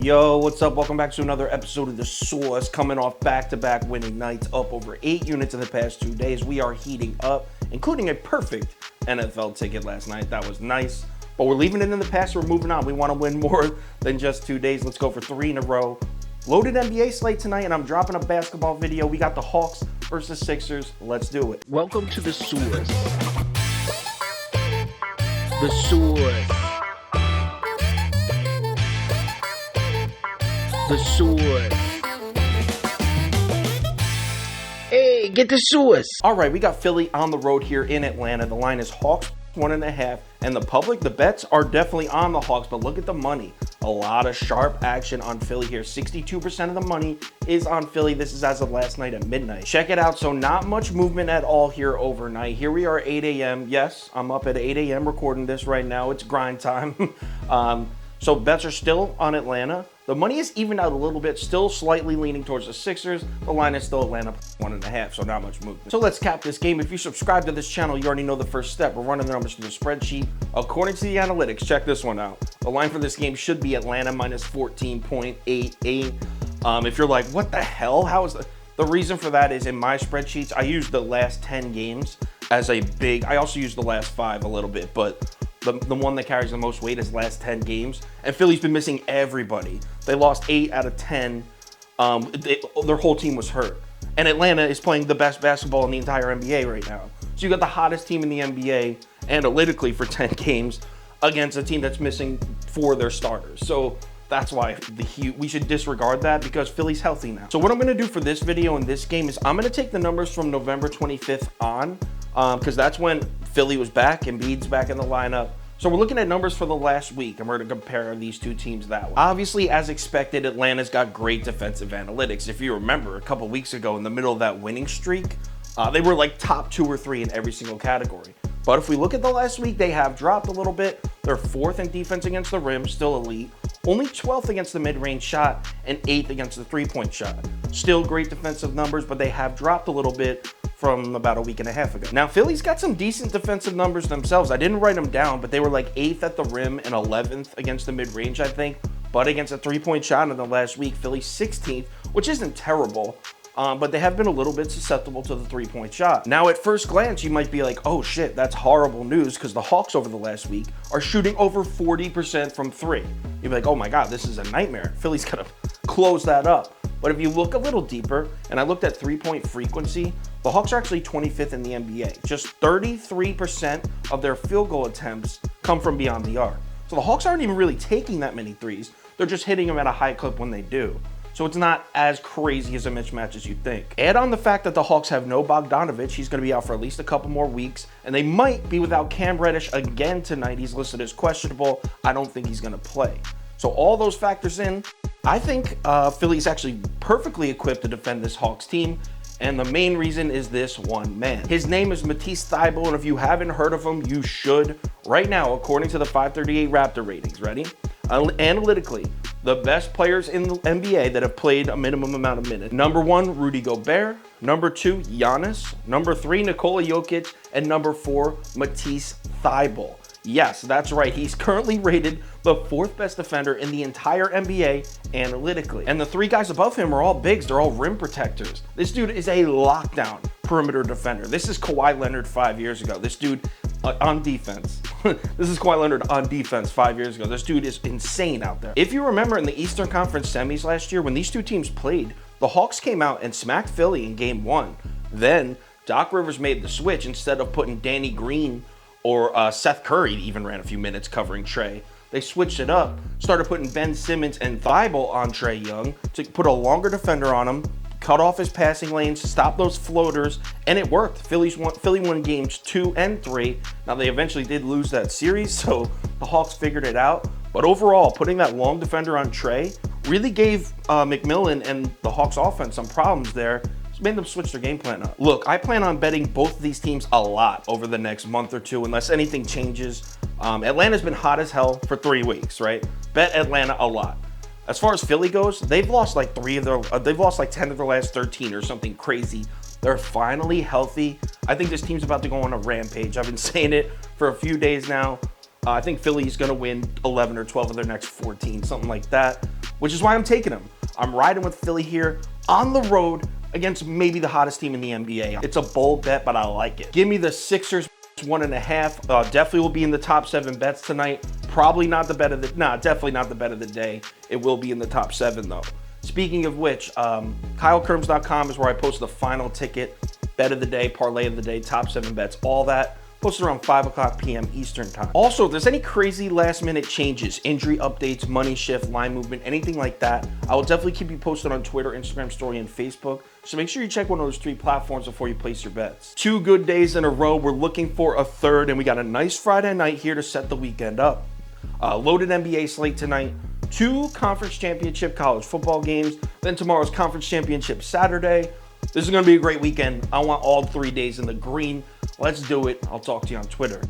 Yo, what's up? Welcome back to another episode of The Source. Coming off back-to-back winning nights, up over 8 units in the past 2 days. We are heating up, including a perfect NFL ticket last night. That was nice. But we're leaving it in the past. We're moving on. We want to win more than just 2 days. Let's go for 3 in a row. Loaded NBA slate tonight, and I'm dropping a basketball video. We got the Hawks versus Sixers. Let's do it. Welcome to The Source. The Source. The Source. Hey, get the Source. All right, we got Philly on the road here in Atlanta. The line is Hawks 1.5, and the public, the bets are definitely on the Hawks, but look at the money. A lot of sharp action on Philly here. 62% of the money is on Philly. This is as of last night at midnight. Check it out. So not much movement at all here overnight. Here we are, 8 a.m. Yes, I'm up at 8 a.m. recording this right now. It's grind time. So bets are still on Atlanta. The money is evened out a little bit, still slightly leaning towards the Sixers. The line is still Atlanta 1.5, so not much movement. So let's cap this game. If you subscribe to this channel, you already know the first step. We're running the numbers through the spreadsheet. According to the analytics, check this one out. The line for this game should be Atlanta minus 14.88. If you're like, what the hell? How is the reason for that is in my spreadsheets, I use the last 10 games as a big, I also use the last 5 a little bit, but the one that carries the most weight is last 10 games. And Philly's been missing everybody. They lost 8 out of 10. Their whole team was hurt. And Atlanta is playing the best basketball in the entire NBA right now. So you got the hottest team in the NBA analytically for 10 games against a team that's missing 4 of their starters. So that's why we should disregard that because Philly's healthy now. So what I'm going to do for this video and this game is I'm going to take the numbers from November 25th on because that's when Philly was back and Embiid's back in the lineup. So we're looking at numbers for the last week, and we're going to compare these two teams that way. Obviously, as expected, Atlanta's got great defensive analytics. If you remember, a couple weeks ago in the middle of that winning streak, they were like top 2 or 3 in every single category. But if we look at the last week, they have dropped a little bit. They're 4th in defense against the rim, still elite. Only 12th against the mid-range shot and 8th against the three-point shot. Still great defensive numbers, but they have dropped a little bit from about a week and a half ago. Now, Philly's got some decent defensive numbers themselves. I didn't write them down, but they were like 8th at the rim and 11th against the mid-range, I think. But against a three-point shot in the last week, Philly's 16th, which isn't terrible. But they have been a little bit susceptible to the three-point shot. Now, at first glance, you might be like, oh shit, that's horrible news because the Hawks over the last week are shooting over 40% from 3. You'd be like, oh my God, this is a nightmare. Philly's gonna close that up. But if you look a little deeper, and I looked at three-point frequency, the Hawks are actually 25th in the NBA. Just 33% of their field goal attempts come from beyond the arc. So the Hawks aren't even really taking that many threes. They're just hitting them at a high clip when they do. So it's not as crazy as a mismatch as you think. Add on the fact that the Hawks have no Bogdanovic. He's going to be out for at least a couple more weeks. And they might be without Cam Reddish again tonight. He's listed as questionable. I don't think he's going to play. So all those factors in, I think Philly's actually perfectly equipped to defend this Hawks team. And the main reason is this one man. His name is Matisse Thybulle, and if you haven't heard of him, you should. Right now, according to the 538 Raptor ratings, ready? Analytically, the best players in the NBA that have played a minimum amount of minutes. Number 1, Rudy Gobert. Number 2, Giannis. Number 3, Nikola Jokic. And number 4, Matisse Thybulle. Yes, that's right. He's currently rated the 4th best defender in the entire NBA analytically. And the 3 guys above him are all bigs. They're all rim protectors. This dude is a lockdown perimeter defender. This is Kawhi Leonard 5 years ago. This dude on defense. This is Kawhi Leonard on defense 5 years ago. This dude is insane out there. If you remember in the Eastern Conference semis last year, when these two teams played, the Hawks came out and smacked Philly in game 1. Then Doc Rivers made the switch. Instead of putting Danny Green or Seth Curry even ran a few minutes covering Trae. They switched it up, started putting Ben Simmons and Thybulle on Trae Young to put a longer defender on him, cut off his passing lanes, stop those floaters, and it worked. Philly won games 2 and 3. Now, they eventually did lose that series, so the Hawks figured it out. But overall, putting that long defender on Trae really gave McMillan and the Hawks offense some problems there. Made them switch their game plan up. Look, I plan on betting both of these teams a lot over the next month or 2 unless anything changes. Atlanta's been hot as hell for 3 weeks, right? Bet Atlanta a lot. As far as Philly goes, they've lost like 10 of their last 13 or something crazy. They're finally healthy. I think this team's about to go on a rampage. I've been saying it for a few days now. I think Philly's going to win 11 or 12 of their next 14, something like that, which is why I'm taking them. I'm riding with Philly here on the road against maybe the hottest team in the NBA. It's a bold bet, but I like it. Give me the Sixers 1.5. Definitely will be in the top 7 bets tonight. Probably not the bet of the, definitely not the bet of the day. It will be in the top 7 though. Speaking of which, KyleKirms.com is where I post the final ticket, bet of the day, parlay of the day, top 7 bets, all that. Posted around 5 o'clock p.m. Eastern time. Also, if there's any crazy last minute changes, injury updates, money shift, line movement, anything like that, I will definitely keep you posted on Twitter, Instagram story, and Facebook. So make sure you check one of those 3 platforms before you place your bets. 2 good days in a row. We're looking for a third, and we got a nice Friday night here to set the weekend up. Loaded NBA slate tonight. 2 conference championship college football games. Then tomorrow's conference championship Saturday. This is going to be a great weekend. I want all 3 days in the green. Let's do it. I'll talk to you on Twitter.